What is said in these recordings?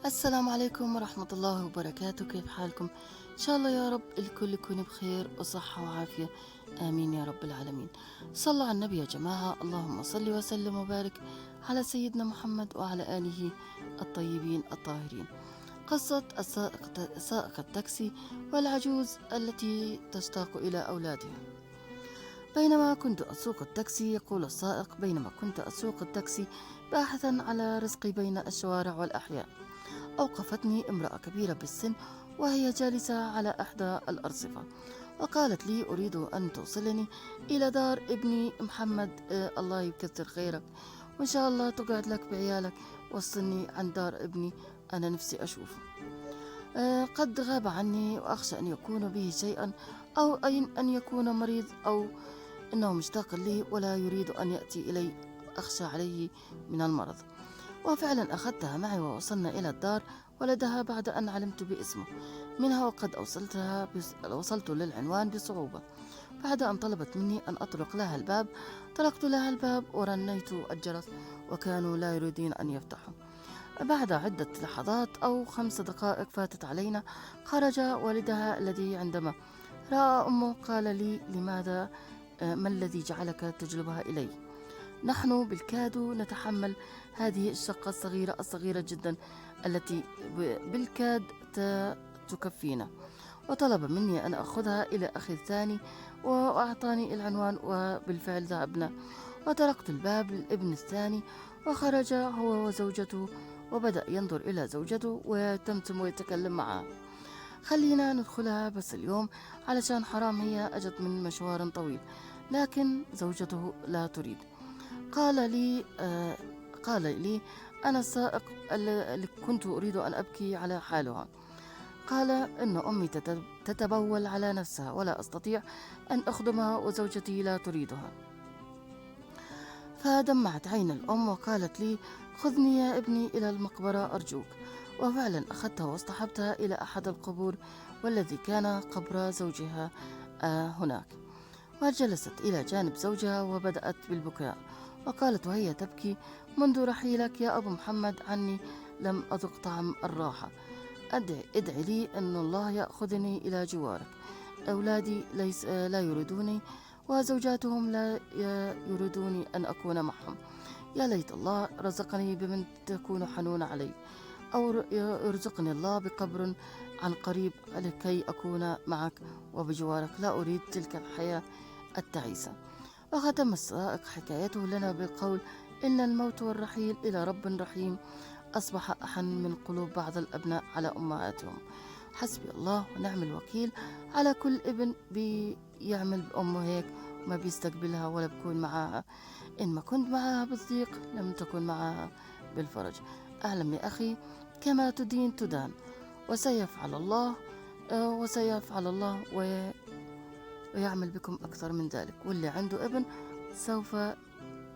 السلام عليكم ورحمة الله وبركاته، كيف حالكم؟ إن شاء الله يا رب الكل يكون بخير وصحة وعافية، آمين يا رب العالمين. صلوا على النبي يا جماعة، اللهم صل وسلم وبارك على سيدنا محمد وعلى آله الطيبين الطاهرين. قصة سائق التاكسي والعجوز التي تشتاق إلى أولادها. يقول السائق: بينما كنت أسوق التاكسي باحثا على رزقي بين الشوارع والأحياء، أوقفتني امرأة كبيرة بالسن وهي جالسة على إحدى الأرصفة، وقالت لي: أريد أن توصلني إلى دار ابني محمد. الله يكثر خيرك وإن شاء الله تقعد لك بعيالك، وصلني عن دار ابني، أنا نفسي أشوفه. قد غاب عني وأخشى أن يكون به شيئا، أو أن يكون مريض، أو إنه مشتاق لي ولا يريد أن يأتي إلي، أخشى عليه من المرض. وفعلا أخذتها معي ووصلنا إلى الدار ولدها بعد أن علمت باسمه منها، وقد وصلت للعنوان بصعوبة. بعد أن طلبت مني أن أطرق لها الباب، طرقت لها الباب ورنيت الجرس، وكانوا لا يريدون أن يفتحوا. بعد عدة لحظات أو 5 دقائق فاتت علينا، خرج والدها الذي عندما رأى أمه قال لي: لماذا؟ ما الذي جعلك تجلبها إلي؟ نحن بالكاد نتحمل هذه الشقة الصغيرة جدا التي بالكاد تكفينا. وطلب مني أن أخذها إلى أخي الثاني وأعطاني العنوان، وبالفعل ذهبنا وطرقت الباب للابن الثاني، وخرج هو وزوجته، وبدأ ينظر إلى زوجته ويتمتم ويتكلم معها: خلينا ندخلها بس اليوم علشان حرام، هي أجت من مشوار طويل. لكن زوجته لا تريد. قال لي: أنا السائق اللي كنت أريد أن أبكي على حالها. قال إن أمي تتبول على نفسها ولا أستطيع أن أخدمها، وزوجتي لا تريدها. فدمعت عين الأم وقالت لي: خذني يا ابني إلى المقبرة أرجوك. وفعلا أخذتها واصطحبتها إلى أحد القبور، والذي كان قبر زوجها هناك. وجلست إلى جانب زوجها وبدأت بالبكاء، وقالت وهي تبكي: منذ رحيلك يا أبو محمد عني لم أذق طعم الراحة. ادعي لي أن الله يأخذني إلى جوارك. أولادي لا يريدوني، وزوجاتهم لا يريدوني أن أكون معهم. يا ليت الله رزقني بمن تكون حنون علي، أو يرزقني الله بقبر عن قريب لكي أكون معك وبجوارك، لا أريد تلك الحياة التعيسة. وختم السائق حكايته لنا بالقول: إن الموت والرحيل إلى رب رحيم أصبح أحن من قلوب بعض الأبناء على أمهاتهم. حسبي الله ونعم الوكيل على كل ابن بيعمل بأمه هيك، ما بيستقبلها ولا بيكون معاها. إن ما كنت معاها بالضيق لم تكن معاها بالفرج. أعلم يا أخي، كما تدين تدان، وسيفعل الله ويعمل بكم أكثر من ذلك. واللي عنده ابن سوف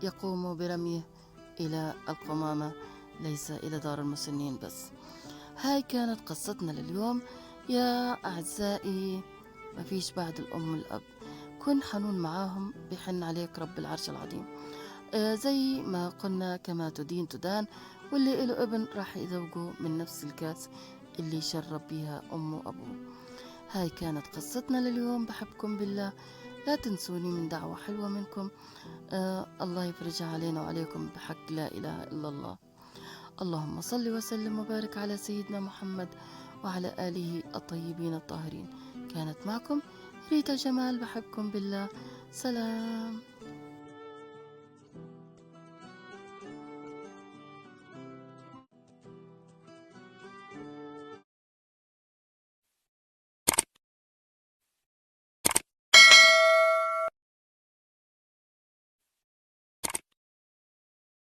يقوم برميه إلى القمامة، ليس إلى دار المسنين بس. هاي كانت قصتنا لليوم يا أعزائي. ما فيش بعد الأم والأب، كن حنون معاهم، بحن عليك رب العرش العظيم. زي ما قلنا كما تدين تدان، واللي له ابن راح يذوقه من نفس الكاس اللي شرب بيها أمه وأبوه. هاي كانت قصتنا لليوم، بحبكم بالله، لا تنسوني من دعوة حلوة منكم. الله يفرجها علينا وعليكم بحق لا إله إلا الله. اللهم صل وسلم وبارك على سيدنا محمد وعلى آله الطيبين الطاهرين. كانت معكم ريتا جمال، بحبكم بالله، سلام.